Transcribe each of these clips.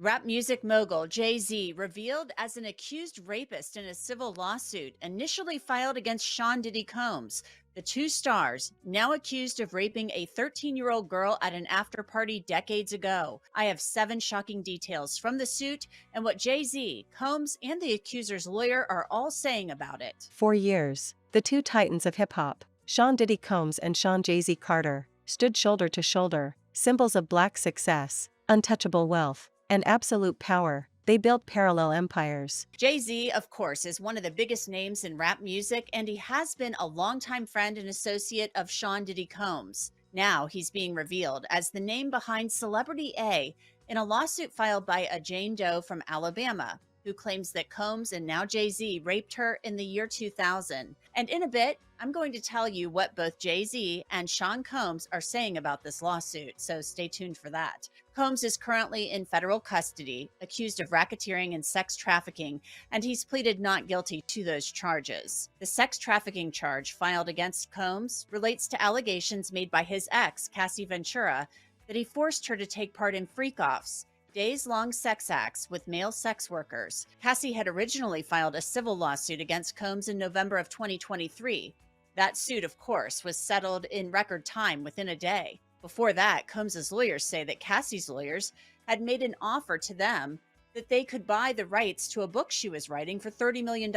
Rap music mogul Jay-Z revealed as an accused rapist in a civil lawsuit initially filed against Sean Diddy Combs. The two stars, now accused of raping a 13-year-old girl at an after party decades ago. I have 7 shocking details from the suit and what Jay-Z, Combs, and the accuser's lawyer are all saying about it. For years, the two titans of hip-hop, Sean Diddy Combs and Sean Jay-Z Carter, stood shoulder to shoulder, symbols of black success, untouchable wealth, and absolute power. They built parallel empires. Jay-Z, of course, is one of the biggest names in rap music, and he has been a longtime friend and associate of Sean Diddy Combs. Now he's being revealed as the name behind Celebrity A in a lawsuit filed by a Jane Doe from Alabama, who claims that Combs and now Jay-Z raped her in the year 2000. And in a bit, I'm going to tell you what both Jay-Z and Sean Combs are saying about this lawsuit, so stay tuned for that. Combs is currently in federal custody, accused of racketeering and sex trafficking, and he's pleaded not guilty to those charges. The sex trafficking charge filed against Combs relates to allegations made by his ex, Cassie Ventura, that he forced her to take part in freak-offs, days-long sex acts with male sex workers. Cassie had originally filed a civil lawsuit against Combs in November of 2023. That suit, of course, was settled in record time within a day. Before that, Combs's lawyers say that Cassie's lawyers had made an offer to them that they could buy the rights to a book she was writing for $30 million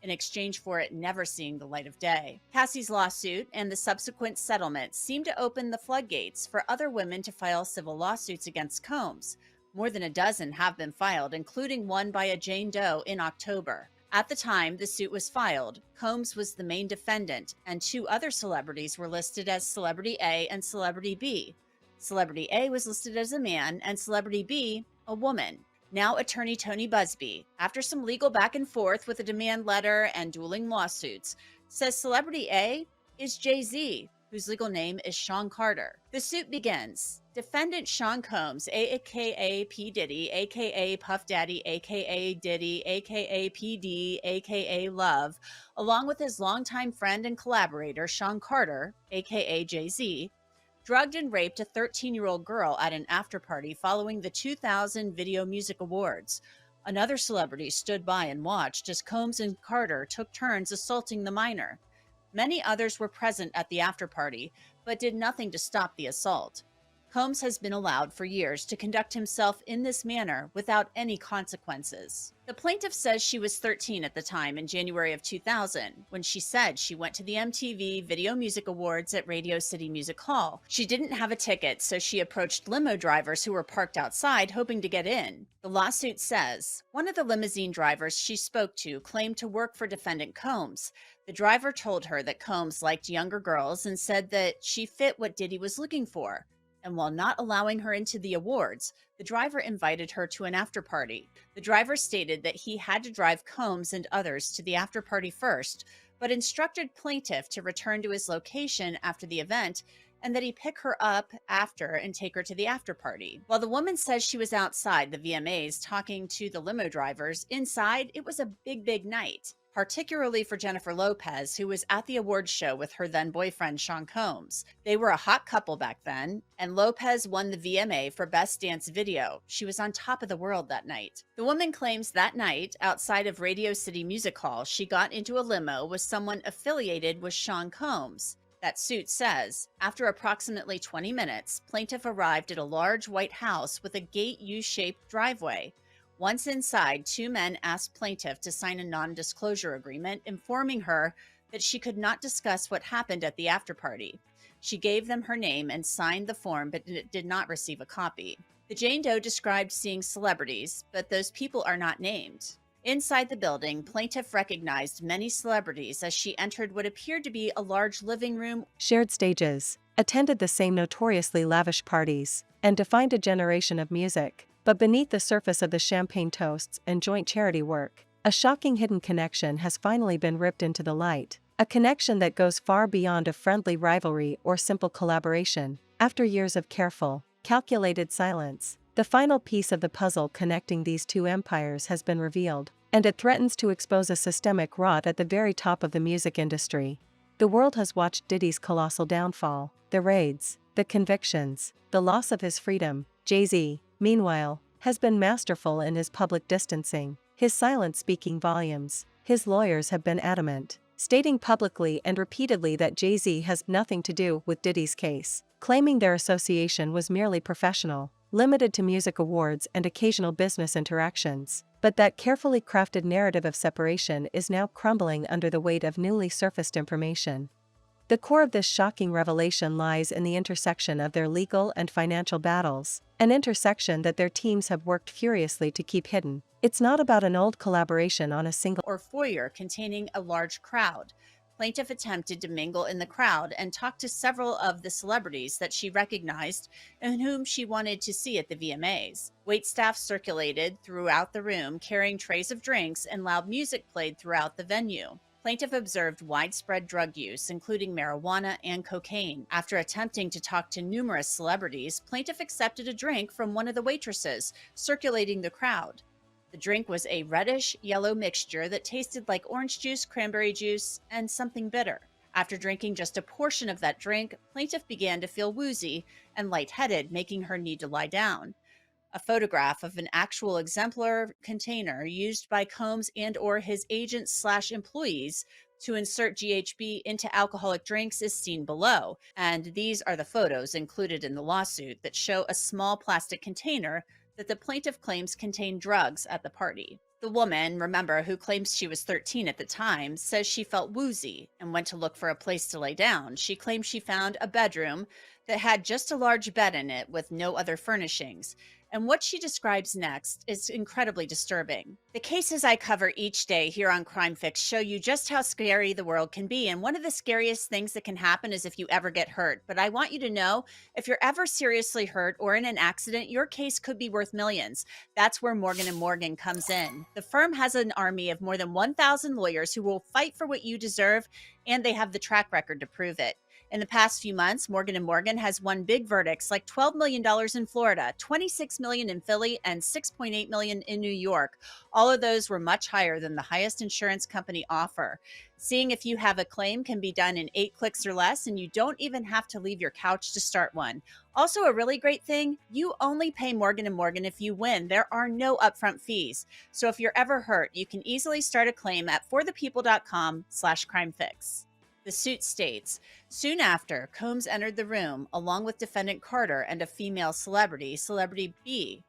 in exchange for it never seeing the light of day. Cassie's lawsuit and the subsequent settlement seemed to open the floodgates for other women to file civil lawsuits against Combs. More than a dozen have been filed, including one by a Jane Doe in October. At the time the suit was filed, Combs was the main defendant, and 2 other celebrities were listed as Celebrity A and Celebrity B. Celebrity A was listed as a man, and Celebrity B, a woman. Now attorney Tony Busby, after some legal back and forth with a demand letter and dueling lawsuits, says Celebrity A is Jay-Z, whose legal name is Sean Carter. The suit begins. Defendant Sean Combs, aka P. Diddy, aka Puff Daddy, aka Diddy, aka PD, aka Love, along with his longtime friend and collaborator Sean Carter, aka Jay-Z, drugged and raped a 13-year-old girl at an after-party following the 2000 Video Music Awards. Another celebrity stood by and watched as Combs and Carter took turns assaulting the minor. Many others were present at the after-party, but did nothing to stop the assault. Combs has been allowed for years to conduct himself in this manner without any consequences. The plaintiff says she was 13 at the time in January of 2000, when she said she went to the MTV Video Music Awards at Radio City Music Hall. She didn't have a ticket, so she approached limo drivers who were parked outside hoping to get in. The lawsuit says one of the limousine drivers she spoke to claimed to work for defendant Combs. The driver told her that Combs liked younger girls and said that she fit what Diddy was looking for. And while not allowing her into the awards, the driver invited her to an after-party. The driver stated that he had to drive Combs and others to the after-party first, but instructed plaintiff to return to his location after the event and that he pick her up after and take her to the after-party. While the woman says she was outside the VMAs talking to the limo drivers, inside it was a big night, particularly for Jennifer Lopez, who was at the awards show with her then-boyfriend, Sean Combs. They were a hot couple back then, and Lopez won the VMA for Best Dance Video. She was on top of the world that night. The woman claims that night, outside of Radio City Music Hall, she got into a limo with someone affiliated with Sean Combs. That suit says, after approximately 20 minutes, plaintiff arrived at a large white house with a gate U-shaped driveway. Once inside, 2 men asked plaintiff to sign a non-disclosure agreement, informing her that she could not discuss what happened at the after-party. She gave them her name and signed the form, but did not receive a copy. The Jane Doe described seeing celebrities, but those people are not named. Inside the building, plaintiff recognized many celebrities as she entered what appeared to be a large living room, Shared stages, attended the same notoriously lavish parties, and defined a generation of music. But beneath the surface of the champagne toasts and joint charity work, a shocking hidden connection has finally been ripped into the light. A connection that goes far beyond a friendly rivalry or simple collaboration. After years of careful, calculated silence, the final piece of the puzzle connecting these two empires has been revealed, and it threatens to expose a systemic rot at the very top of the music industry. The world has watched Diddy's colossal downfall, the raids, the convictions, the loss of his freedom. Jay-Z, meanwhile, has been masterful in his public distancing, his silence speaking volumes. His lawyers have been adamant, stating publicly and repeatedly that Jay-Z has nothing to do with Diddy's case, claiming their association was merely professional, limited to music awards and occasional business interactions. But that carefully crafted narrative of separation is now crumbling under the weight of newly surfaced information. The core of this shocking revelation lies in the intersection of their legal and financial battles, an intersection that their teams have worked furiously to keep hidden. It's not about an old collaboration on a single or foyer containing a large crowd. Plaintiff attempted to mingle in the crowd and talk to several of the celebrities that she recognized and whom she wanted to see at the VMAs. Waitstaff circulated throughout the room, carrying trays of drinks, and loud music played throughout the venue. Plaintiff observed widespread drug use, including marijuana and cocaine. After attempting to talk to numerous celebrities, plaintiff accepted a drink from one of the waitresses, circulating the crowd. The drink was a reddish-yellow mixture that tasted like orange juice, cranberry juice, and something bitter. After drinking just a portion of that drink, plaintiff began to feel woozy and lightheaded, making her need to lie down. A photograph of an actual exemplar container used by Combs and/or his agents/employees to insert GHB into alcoholic drinks is seen below, and these are the photos included in the lawsuit that show a small plastic container that the plaintiff claims contained drugs at the party. The woman, remember, who claims she was 13 at the time, says she felt woozy and went to look for a place to lay down. She claims she found a bedroom that had just a large bed in it with no other furnishings. And what she describes next is incredibly disturbing. The cases I cover each day here on Crime Fix show you just how scary the world can be. And one of the scariest things that can happen is if you ever get hurt. But I want you to know, if you're ever seriously hurt or in an accident, your case could be worth millions. That's where Morgan & Morgan comes in. The firm has an army of more than 1,000 lawyers who will fight for what you deserve, and they have the track record to prove it. In the past few months, Morgan & Morgan has won big verdicts like $12 million in Florida, $26 million in Philly, and $6.8 million in New York. All of those were much higher than the highest insurance company offer. Seeing if you have a claim can be done in 8 clicks or less, and you don't even have to leave your couch to start one. Also, a really great thing, you only pay Morgan & Morgan if you win. There are no upfront fees. So if you're ever hurt, you can easily start a claim at forthepeople.com/crimefix. The suit states, soon after, Combs entered the room along with defendant Carter and a female celebrity, Celebrity B.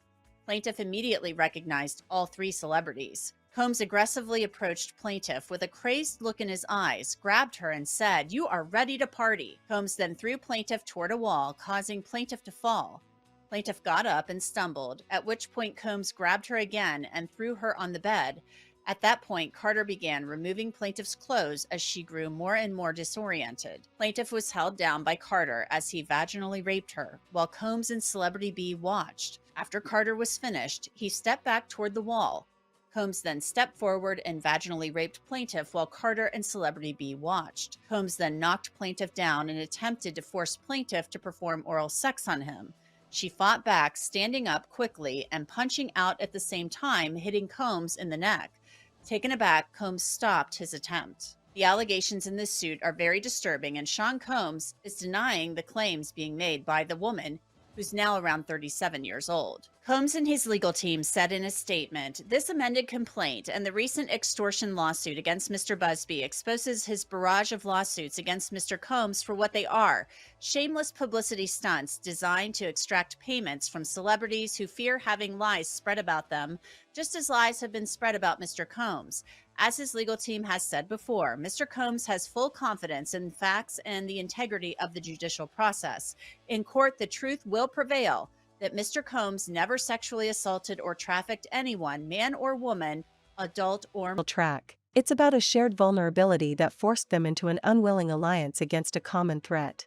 Plaintiff immediately recognized all 3 celebrities. Combs aggressively approached plaintiff with a crazed look in his eyes, grabbed her and said, "You are ready to party." Combs then threw plaintiff toward a wall, causing plaintiff to fall. Plaintiff got up and stumbled, at which point Combs grabbed her again and threw her on the bed. At that point, Carter began removing plaintiff's clothes as she grew more and more disoriented. Plaintiff was held down by Carter as he vaginally raped her, while Combs and Celebrity B watched. After Carter was finished, he stepped back toward the wall. Combs then stepped forward and vaginally raped plaintiff while Carter and Celebrity B watched. Combs then knocked plaintiff down and attempted to force plaintiff to perform oral sex on him. She fought back, standing up quickly and punching out at the same time, hitting Combs in the neck. Taken aback, Combs stopped his attempt. The allegations in this suit are very disturbing, and Sean Combs is denying the claims being made by the woman, who's now around 37 years old. Combs and his legal team said in a statement, "This amended complaint and the recent extortion lawsuit against Mr. Busby exposes his barrage of lawsuits against Mr. Combs for what they are: shameless publicity stunts designed to extract payments from celebrities who fear having lies spread about them, just as lies have been spread about Mr. Combs. As his legal team has said before, Mr. Combs has full confidence in facts and the integrity of the judicial process. In court, the truth will prevail that Mr. Combs never sexually assaulted or trafficked anyone, man or woman, adult or..." track. It's about a shared vulnerability that forced them into an unwilling alliance against a common threat.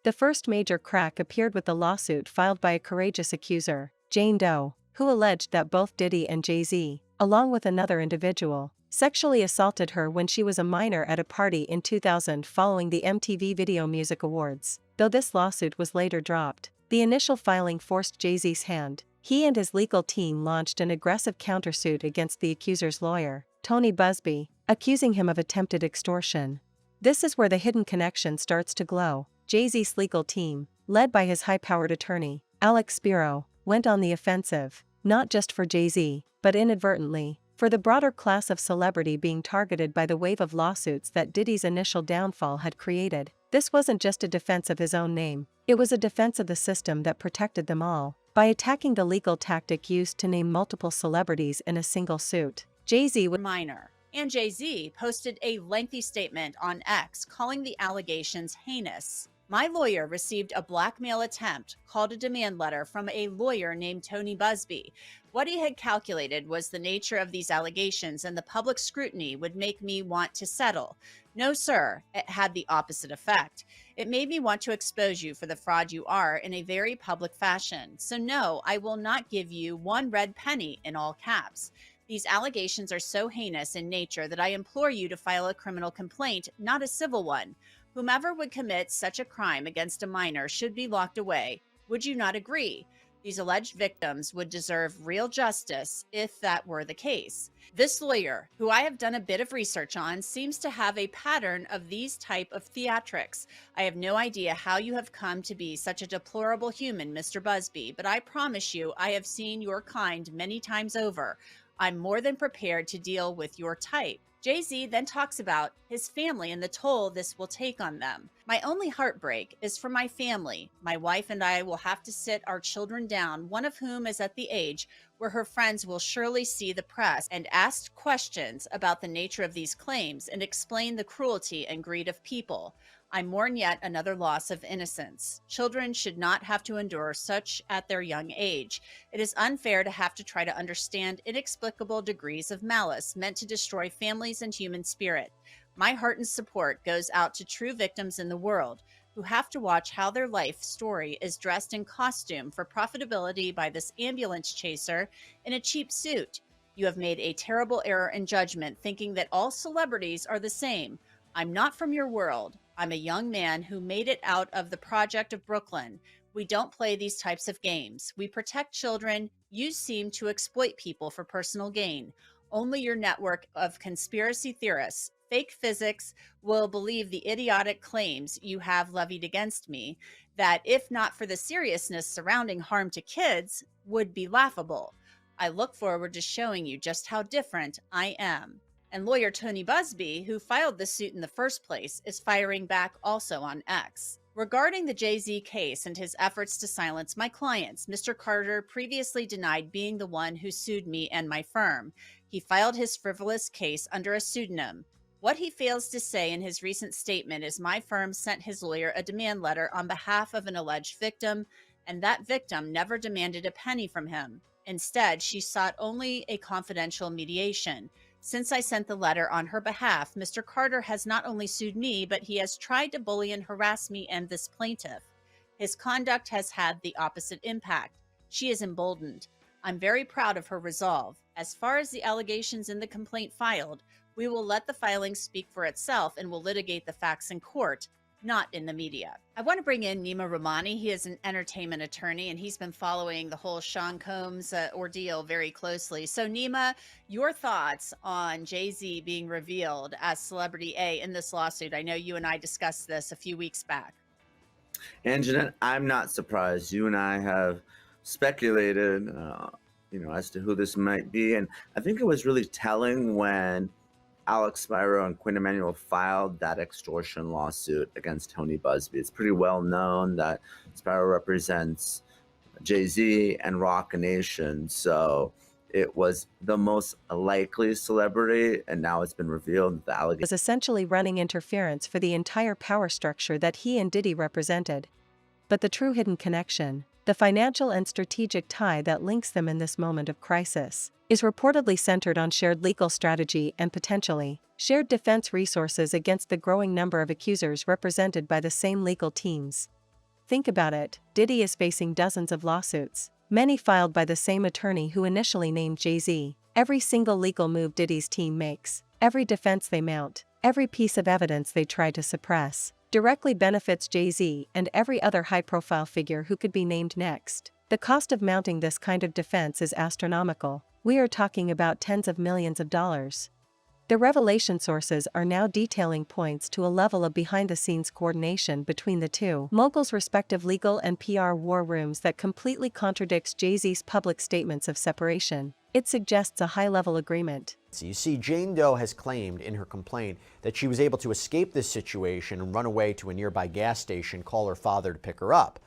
The first major crack appeared with the lawsuit filed by a courageous accuser, Jane Doe, who alleged that both Diddy and Jay-Z, along with another individual, sexually assaulted her when she was a minor at a party in 2000 following the MTV Video Music Awards. Though this lawsuit was later dropped, the initial filing forced Jay-Z's hand. He and his legal team launched an aggressive countersuit against the accuser's lawyer, Tony Busby, accusing him of attempted extortion. This is where the hidden connection starts to glow. Jay-Z's legal team, led by his high-powered attorney, Alex Spiro, went on the offensive. not just for Jay-Z, but inadvertently, for the broader class of celebrity being targeted by the wave of lawsuits that Diddy's initial downfall had created. This wasn't just a defense of his own name, it was a defense of the system that protected them all. By attacking the legal tactic used to name multiple celebrities in a single suit, Jay-Z was minor. And Jay-Z posted a lengthy statement on X calling the allegations heinous. My lawyer received a blackmail attempt called a demand letter from a lawyer named Tony Busby. What he had calculated was the nature of these allegations and the public scrutiny would make me want to settle. No, sir, it had the opposite effect. It made me want to expose you for the fraud you are in a very public fashion. So no, I will not give you one red penny in all caps. These allegations are so heinous in nature that I implore you to file a criminal complaint, not a civil one. Whomever would commit such a crime against a minor should be locked away. Would you not agree? These alleged victims would deserve real justice if that were the case. This lawyer, who I have done a bit of research on, seems to have a pattern of these type of theatrics. I have no idea how you have come to be such a deplorable human, Mr. Busby, but I promise you I have seen your kind many times over. I'm more than prepared to deal with your type. Jay-Z then talks about his family and the toll this will take on them. My only heartbreak is for my family. My wife and I will have to sit our children down, one of whom is at the age where her friends will surely see the press and ask questions about the nature of these claims and explain the cruelty and greed of people. I mourn yet another loss of innocence. Children should not have to endure such at their young age. It is unfair to have to try to understand inexplicable degrees of malice meant to destroy families and human spirit. My heart and support goes out to true victims in the world who have to watch how their life story is dressed in costume for profitability by this ambulance chaser in a cheap suit. You have made a terrible error in judgment thinking that all celebrities are the same. I'm not from your world. I'm a young man who made it out of the project of Brooklyn. We don't play these types of games. We protect children. You seem to exploit people for personal gain. Only your network of conspiracy theorists, fake physics, will believe the idiotic claims you have levied against me that, if not for the seriousness surrounding harm to kids, would be laughable. I look forward to showing you just how different I am. And lawyer Tony Busby, who filed the suit in the first place, is firing back also on X. Regarding the Jay-Z case and his efforts to silence my clients, Mr. Carter previously denied being the one who sued me and my firm. He filed his frivolous case under a pseudonym. What he fails to say in his recent statement is my firm sent his lawyer a demand letter on behalf of an alleged victim, and that victim never demanded a penny from him. Instead, she sought only a confidential mediation. Since I sent the letter on her behalf, Mr. Carter has not only sued me, but he has tried to bully and harass me and this plaintiff. His conduct has had the opposite impact. She is emboldened. I'm very proud of her resolve. As far as the allegations in the complaint filed, we will let the filing speak for itself and will litigate the facts in court, not in the media. I want to bring in Nima Rahmani. He is an entertainment attorney, and he's been following the whole Sean Combs ordeal very closely. So, Nima, your thoughts on Jay-Z being revealed as Celebrity A in this lawsuit? I know you and I discussed this a few weeks back. And Jeanette, I'm not surprised. You and I have speculated, as to who this might be. And I think it was really telling when Alex Spiro and Quinn Emanuel filed that extortion lawsuit against Tony Busby. It's pretty well known that Spiro represents Jay-Z and Rock Nation, so it was the most likely celebrity, and now it's been revealed that the allegation was essentially running interference for the entire power structure that he and Diddy represented. But the true hidden connection, the financial and strategic tie that links them in this moment of crisis, is reportedly centered on shared legal strategy and potentially shared defense resources against the growing number of accusers represented by the same legal teams. Think about it, Diddy is facing dozens of lawsuits, many filed by the same attorney who initially named Jay-Z. Every single legal move Diddy's team makes, every defense they mount, every piece of evidence they try to suppress, directly benefits Jay-Z and every other high-profile figure who could be named next. The cost of mounting this kind of defense is astronomical. We are talking about tens of millions of dollars. The revelation sources are now detailing points to a level of behind-the-scenes coordination between the two moguls' respective legal and PR war rooms that completely contradicts Jay-Z's public statements of separation. It suggests a high-level agreement. You see, Jane Doe has claimed in her complaint that she was able to escape this situation and run away to a nearby gas station, call her father to pick her up.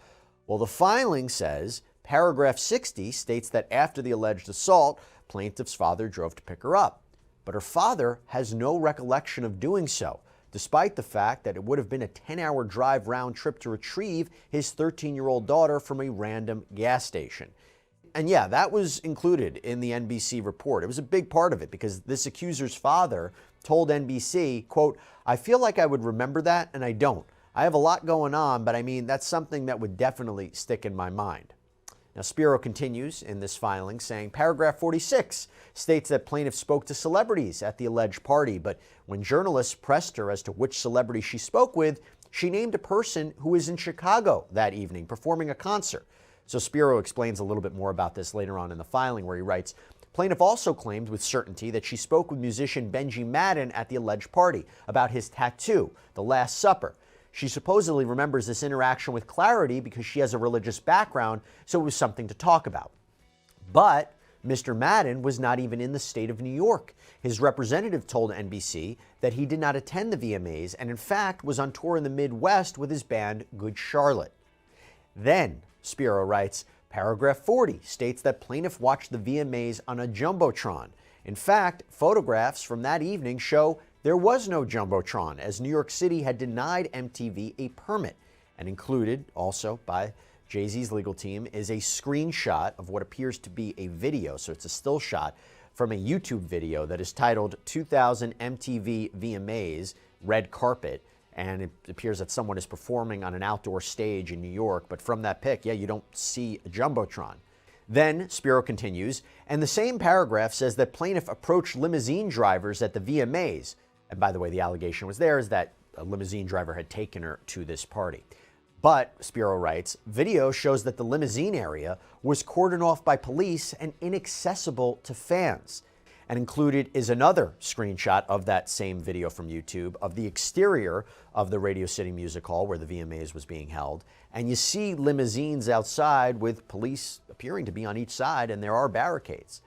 Well, the filing says, paragraph 60 states that after the alleged assault, plaintiff's father drove to pick her up. But her father has no recollection of doing so, despite the fact that it would have been a 10-hour drive round trip to retrieve his 13-year-old daughter from a random gas station. And yeah, that was included in the NBC report. It was a big part of it because this accuser's father told NBC, quote, "I feel like I would remember that and I don't. I have a lot going on, but I mean, that's something that would definitely stick in my mind." Now, Spiro continues in this filing saying paragraph 46 states that plaintiff spoke to celebrities at the alleged party, but when journalists pressed her as to which celebrity she spoke with, she named a person who was in Chicago that evening performing a concert. So Spiro explains a little bit more about this later on in the filing, where he writes, plaintiff also claimed with certainty that she spoke with musician Benji Madden at the alleged party about his tattoo, The Last Supper. She supposedly remembers this interaction with clarity because she has a religious background, so it was something to talk about. But Mr. Madden was not even in the state of New York. His representative told NBC that he did not attend the VMAs and in fact was on tour in the Midwest with his band Good Charlotte. Then, Spiro writes, paragraph 40 states that plaintiff watched the VMAs on a Jumbotron. In fact, photographs from that evening show there was no Jumbotron, as New York City had denied MTV a permit. And included, also by Jay-Z's legal team, is a screenshot of what appears to be a video, so it's a still shot, from a YouTube video that is titled 2000 MTV VMAs Red Carpet. And it appears that someone is performing on an outdoor stage in New York, but from that pic, yeah, you don't see a Jumbotron. Then, Spiro continues, and the same paragraph says that plaintiff approached limousine drivers at the VMAs. And by the way, the allegation was there is that a limousine driver had taken her to this party. But, Spiro writes, video shows that the limousine area was cordoned off by police and inaccessible to fans. And included is another screenshot of that same video from YouTube of the exterior of the Radio City Music Hall where the VMAs was being held. And you see limousines outside with police appearing to be on each side, and there are barricades.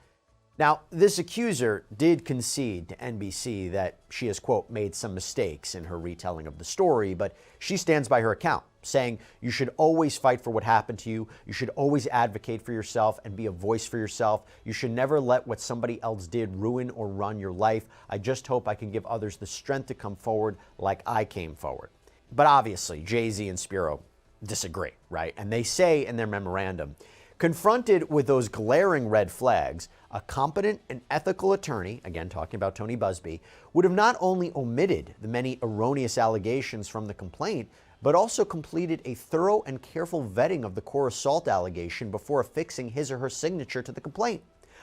Now, this accuser did concede to NBC that she has, quote, made some mistakes in her retelling of the story, but she stands by her account, saying you should always fight for what happened to you, you should always advocate for yourself and be a voice for yourself, you should never let what somebody else did ruin or run your life. I just hope I can give others the strength to come forward like I came forward. But obviously, Jay-Z and Spiro disagree, right? And they say in their memorandum, confronted with those glaring red flags, a competent and ethical attorney, again talking about Tony Buzbee, would have not only omitted the many erroneous allegations from the complaint, but also completed a thorough and careful vetting of the core assault allegation before affixing his or her signature to the complaint.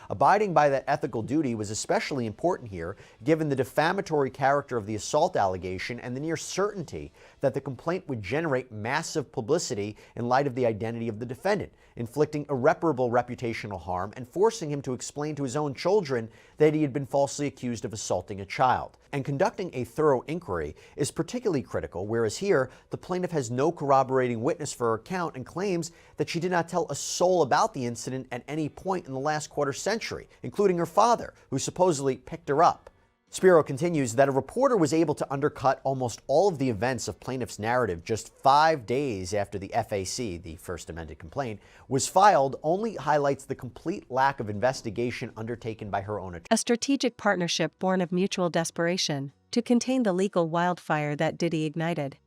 Abiding by that ethical duty was especially important here, given the defamatory character of the assault allegation and the near certainty that the complaint would generate massive publicity in light of the identity of the defendant, inflicting irreparable reputational harm and forcing him to explain to his own children that he had been falsely accused of assaulting a child. And conducting a thorough inquiry is particularly critical, whereas here, the plaintiff has no corroborating witness for her account and claims that she did not tell a soul about the incident at any point in the last quarter century, including her father, who supposedly picked her up. Spiro continues that a reporter was able to undercut almost all of the events of plaintiff's narrative just 5 days after the FAC, the First Amended Complaint, was filed only highlights the complete lack of investigation undertaken by her own attorney. A strategic partnership born of mutual desperation to contain the legal wildfire that Diddy ignited.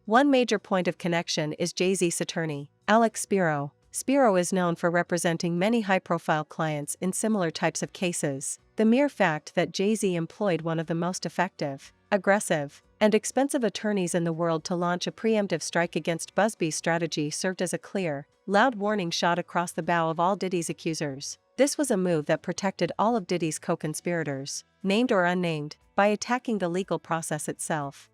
One major point of connection is Jay-Z's attorney, Alex Spiro. Spiro is known for representing many high-profile clients in similar types of cases. The mere fact that Jay-Z employed one of the most effective, aggressive, and expensive attorneys in the world to launch a preemptive strike against Buzbee's strategy served as a clear, loud warning shot across the bow of all Diddy's accusers. This was a move that protected all of Diddy's co-conspirators, named or unnamed, by attacking the legal process itself.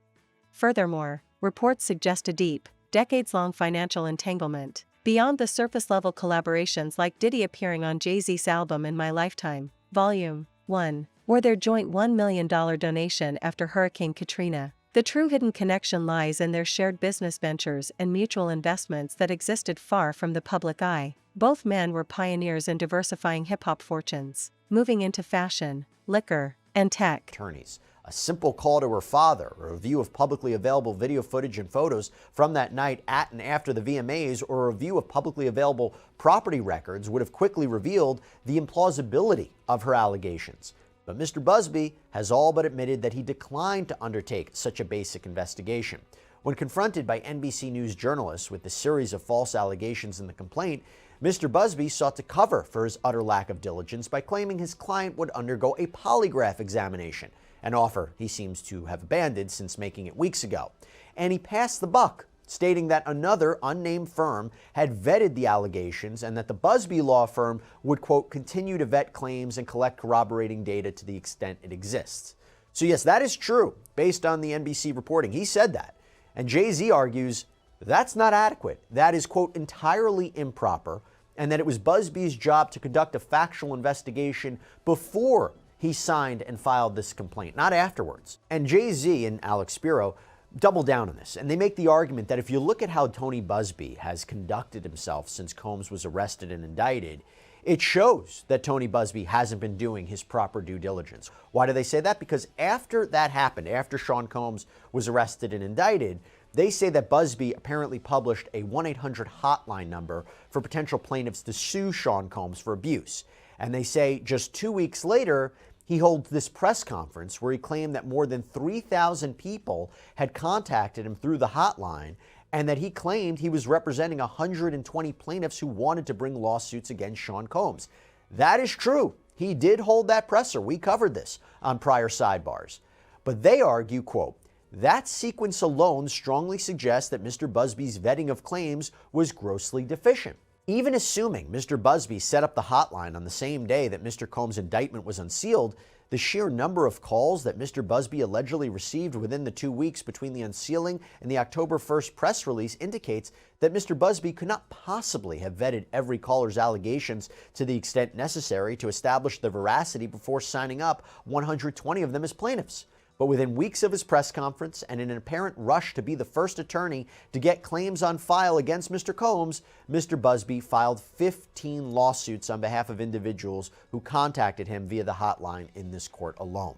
Furthermore, reports suggest a deep, decades-long financial entanglement. Beyond the surface-level collaborations like Diddy appearing on Jay-Z's album In My Lifetime, Volume 1, or their joint $1 million donation after Hurricane Katrina. The true hidden connection lies in their shared business ventures and mutual investments that existed far from the public eye. Both men were pioneers in diversifying hip-hop fortunes, moving into fashion, liquor, and tech. Attorneys. A simple call to her father, a review of publicly available video footage and photos from that night at and after the VMAs, or a review of publicly available property records would have quickly revealed the implausibility of her allegations. But Mr. Busby has all but admitted that he declined to undertake such a basic investigation. When confronted by NBC News journalists with the series of false allegations in the complaint, Mr. Busby sought to cover for his utter lack of diligence by claiming his client would undergo a polygraph examination, an offer he seems to have abandoned since making it weeks ago. And he passed the buck, stating that another unnamed firm had vetted the allegations and that the Busby law firm would, quote, continue to vet claims and collect corroborating data to the extent it exists. So yes, that is true, based on the NBC reporting. He said that. And Jay-Z argues that's not adequate. That is, quote, entirely improper, and that it was Busby's job to conduct a factual investigation before he signed and filed this complaint, not afterwards. And Jay-Z and Alex Spiro double down on this, and they make the argument that if you look at how Tony Busby has conducted himself since Combs was arrested and indicted, it shows that Tony Busby hasn't been doing his proper due diligence. Why do they say that? Because after that happened, after Sean Combs was arrested and indicted, they say that Busby apparently published a 1-800 hotline number for potential plaintiffs to sue Sean Combs for abuse. And they say just 2 weeks later, he holds this press conference where he claimed that more than 3,000 people had contacted him through the hotline, and that he claimed he was representing 120 plaintiffs who wanted to bring lawsuits against Sean Combs. That is true. He did hold that presser. We covered this on prior sidebars. But they argue, quote, that sequence alone strongly suggests that Mr. Busby's vetting of claims was grossly deficient. Even assuming Mr. Busby set up the hotline on the same day that Mr. Combs' indictment was unsealed, the sheer number of calls that Mr. Busby allegedly received within the 2 weeks between the unsealing and the October 1st press release indicates that Mr. Busby could not possibly have vetted every caller's allegations to the extent necessary to establish the veracity before signing up 120 of them as plaintiffs. But within weeks of his press conference and in an apparent rush to be the first attorney to get claims on file against Mr. Combs, Mr. Busby filed 15 lawsuits on behalf of individuals who contacted him via the hotline in this court alone.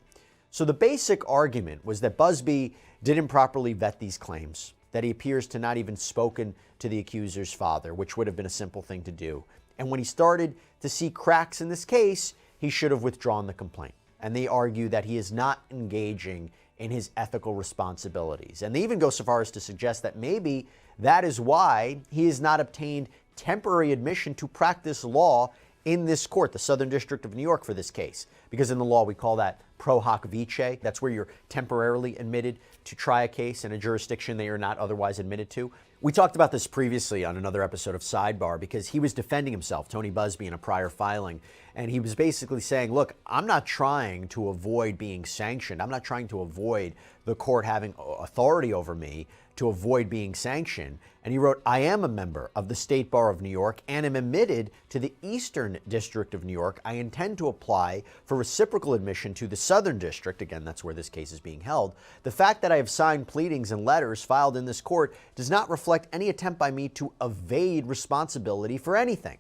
So the basic argument was that Busby didn't properly vet these claims, that he appears to not even spoken to the accuser's father, which would have been a simple thing to do. And when he started to see cracks in this case, he should have withdrawn the complaint. And they argue that he is not engaging in his ethical responsibilities. And they even go so far as to suggest that maybe that is why he has not obtained temporary admission to practice law in this court, the Southern District of New York, for this case. Because in the law, we call that pro hoc vice. That's where you're temporarily admitted to try a case in a jurisdiction that you're not otherwise admitted to. We talked about this previously on another episode of Sidebar because he was defending himself, Tony Busby, in a prior filing. And he was basically saying, look, I'm not trying to avoid being sanctioned. I'm not trying to avoid the court having authority over me to avoid being sanctioned. And he wrote, I am a member of the State Bar of New York and am admitted to the Eastern District of New York. I intend to apply for reciprocal admission to the Southern District. Again, that's where this case is being held. The fact that I have signed pleadings and letters filed in this court does not reflect any attempt by me to evade responsibility for anything.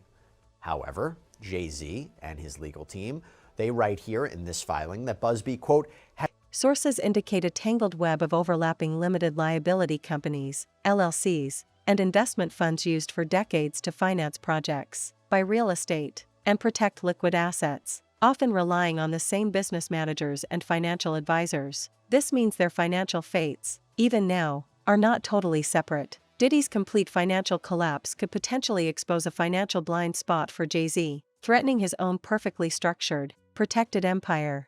However, Jay-Z and his legal team, they write here in this filing that Busby, quote, sources indicate a tangled web of overlapping limited liability companies, LLCs, and investment funds used for decades to finance projects, buy real estate, and protect liquid assets, often relying on the same business managers and financial advisors. This means their financial fates, even now, are not totally separate. Diddy's complete financial collapse could potentially expose a financial blind spot for Jay-Z, threatening his own perfectly structured, protected empire.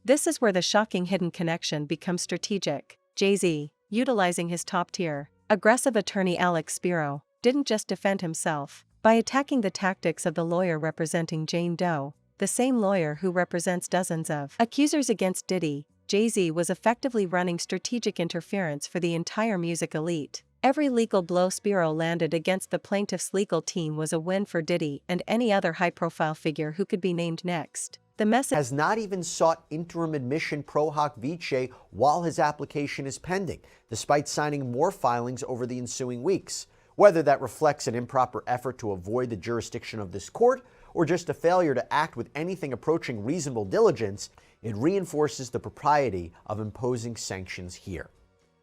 This is where the shocking hidden connection becomes strategic. Jay-Z, utilizing his top-tier, aggressive attorney Alex Spiro, didn't just defend himself. By attacking the tactics of the lawyer representing Jane Doe, the same lawyer who represents dozens of accusers against Diddy, Jay-Z was effectively running strategic interference for the entire music elite. Every legal blow Spiro landed against the plaintiff's legal team was a win for Diddy and any other high-profile figure who could be named next. The message has not even sought interim admission pro hoc vice while his application is pending, despite signing more filings over the ensuing weeks. Whether that reflects an improper effort to avoid the jurisdiction of this court or just a failure to act with anything approaching reasonable diligence, it reinforces the propriety of imposing sanctions here.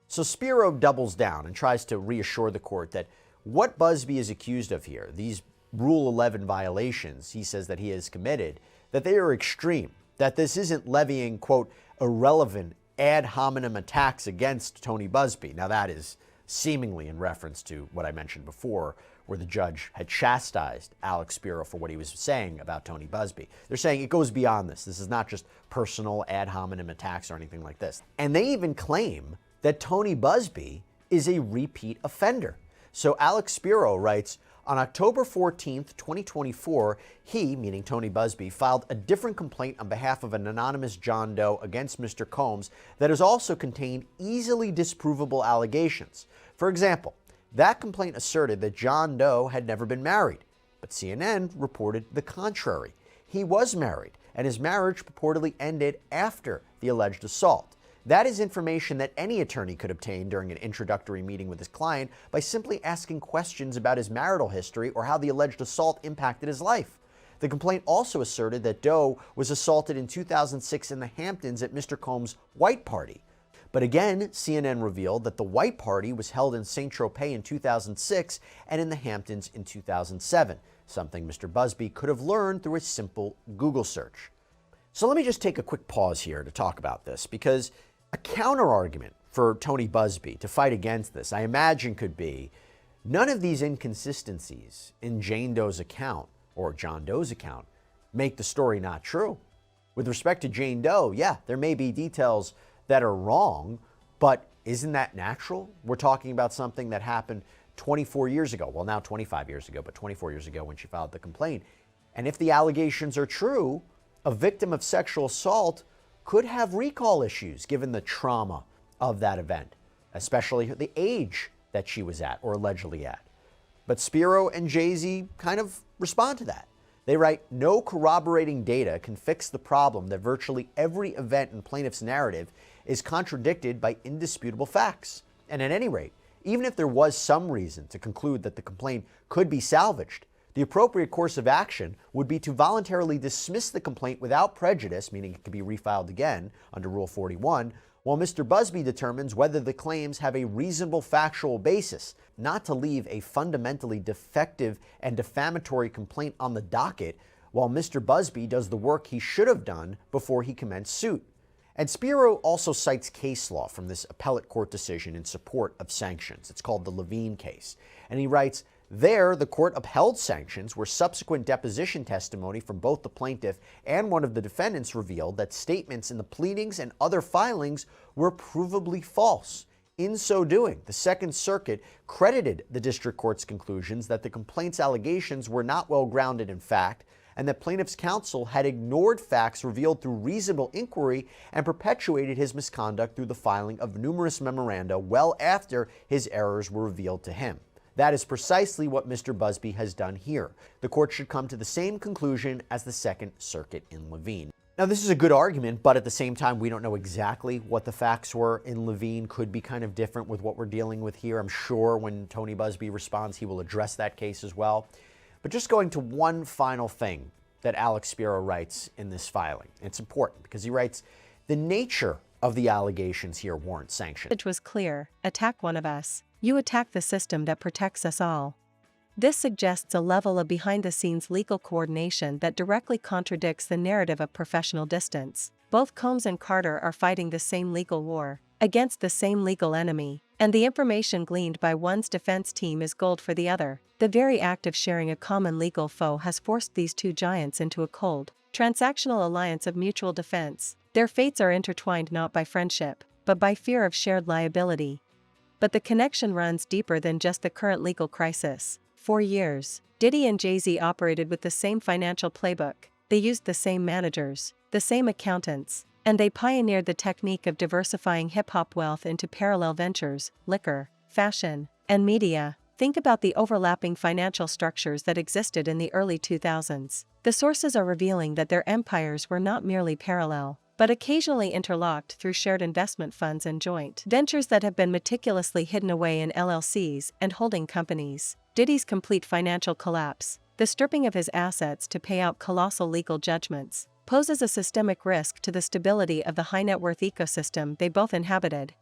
So Spiro doubles down and tries to reassure the court that what Busby is accused of here, these Rule 11 violations he says that he has committed, that they are extreme, that this isn't levying, quote, irrelevant ad hominem attacks against Tony Busby. Now that is seemingly in reference to what I mentioned before, where the judge had chastised Alex Spiro for what he was saying about Tony Busby. They're saying it goes beyond this. This is not just personal ad hominem attacks or anything like this. And they even claim that Tony Busby is a repeat offender. So Alex Spiro writes, on October 14th, 2024, he, meaning Tony Busby, filed a different complaint on behalf of an anonymous John Doe against Mr. Combs that has also contained easily disprovable allegations. For example, that complaint asserted that John Doe had never been married, but CNN reported the contrary. He was married, and his marriage purportedly ended after the alleged assault. That is information that any attorney could obtain during an introductory meeting with his client by simply asking questions about his marital history or how the alleged assault impacted his life. The complaint also asserted that Doe was assaulted in 2006 in the Hamptons at Mr. Combs' white party. But again, CNN revealed that the white party was held in Saint-Tropez in 2006 and in the Hamptons in 2007, something Mr. Busby could have learned through a simple Google search. So let me just take a quick pause here to talk about this, because a counter-argument for Tony Busby to fight against this, I imagine, could be none of these inconsistencies in Jane Doe's account or John Doe's account make the story not true. With respect to Jane Doe, yeah, there may be details that are wrong, but isn't that natural? We're talking about something that happened 24 years ago. Well, now 25 years ago, but 24 years ago when she filed the complaint. And if the allegations are true, a victim of sexual assault could have recall issues given the trauma of that event, especially the age that she was at or allegedly at. But Spiro and Jay-Z kind of respond to that. They write, no corroborating data can fix the problem that virtually every event in plaintiff's narrative is contradicted by indisputable facts. And at any rate, even if there was some reason to conclude that the complaint could be salvaged, the appropriate course of action would be to voluntarily dismiss the complaint without prejudice, meaning it could be refiled again under Rule 41, while Mr. Busby determines whether the claims have a reasonable factual basis, not to leave a fundamentally defective and defamatory complaint on the docket while Mr. Busby does the work he should have done before he commenced suit. And Spiro also cites case law from this appellate court decision in support of sanctions. It's called the Levine case. And he writes, there, the court upheld sanctions where subsequent deposition testimony from both the plaintiff and one of the defendants revealed that statements in the pleadings and other filings were provably false. In so doing, the Second Circuit credited the district court's conclusions that the complaint's allegations were not well grounded in fact, and that plaintiff's counsel had ignored facts revealed through reasonable inquiry and perpetuated his misconduct through the filing of numerous memoranda well after his errors were revealed to him. That is precisely what Mr. Busby has done here. The court should come to the same conclusion as the Second Circuit in Levine. Now, this is a good argument, but at the same time, we don't know exactly what the facts were in Levine. Could be kind of different with what we're dealing with here. I'm sure when Tony Busby responds, he will address that case as well. But just going to one final thing that Alex Spiro writes in this filing. It's important because he writes, the nature of the allegations here warrant sanction. It was clear, attack one of us. You attack the system that protects us all. This suggests a level of behind-the-scenes legal coordination that directly contradicts the narrative of professional distance. Both Combs and Carter are fighting the same legal war, against the same legal enemy, and the information gleaned by one's defense team is gold for the other. The very act of sharing a common legal foe has forced these two giants into a cold, transactional alliance of mutual defense. Their fates are intertwined not by friendship, but by fear of shared liability. But the connection runs deeper than just the current legal crisis. For years, Diddy and Jay-Z operated with the same financial playbook. They used the same managers, the same accountants, and they pioneered the technique of diversifying hip-hop wealth into parallel ventures, liquor, fashion, and media. Think about the overlapping financial structures that existed in the early 2000s. The sources are revealing that their empires were not merely parallel, but occasionally interlocked through shared investment funds and joint ventures that have been meticulously hidden away in LLCs and holding companies. Diddy's complete financial collapse, the stripping of his assets to pay out colossal legal judgments, poses a systemic risk to the stability of the high-net-worth ecosystem they both inhabited.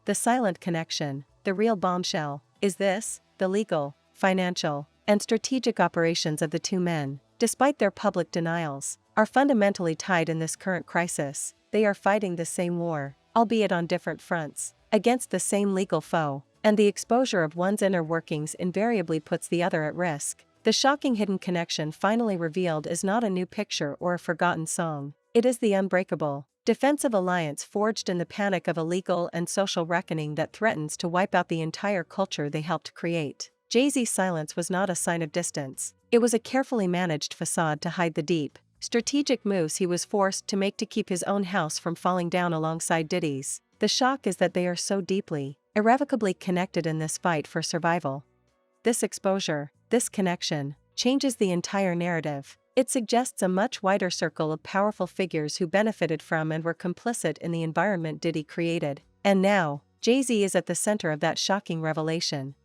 The silent connection, the real bombshell, is this: the legal, financial, and strategic operations of the two men, despite their public denials, are fundamentally tied in this current crisis. They are fighting the same war, albeit on different fronts, against the same legal foe, and the exposure of one's inner workings invariably puts the other at risk. The shocking hidden connection finally revealed is not a new picture or a forgotten song. It is the unbreakable, defensive alliance forged in the panic of a legal and social reckoning that threatens to wipe out the entire culture they helped create. Jay-Z's silence was not a sign of distance. It was a carefully managed facade to hide the deep, strategic moves he was forced to make to keep his own house from falling down alongside Diddy's. The shock is that they are so deeply, irrevocably connected in this fight for survival. This exposure, this connection, changes the entire narrative. It suggests a much wider circle of powerful figures who benefited from and were complicit in the environment Diddy created. And now, Jay-Z is at the center of that shocking revelation.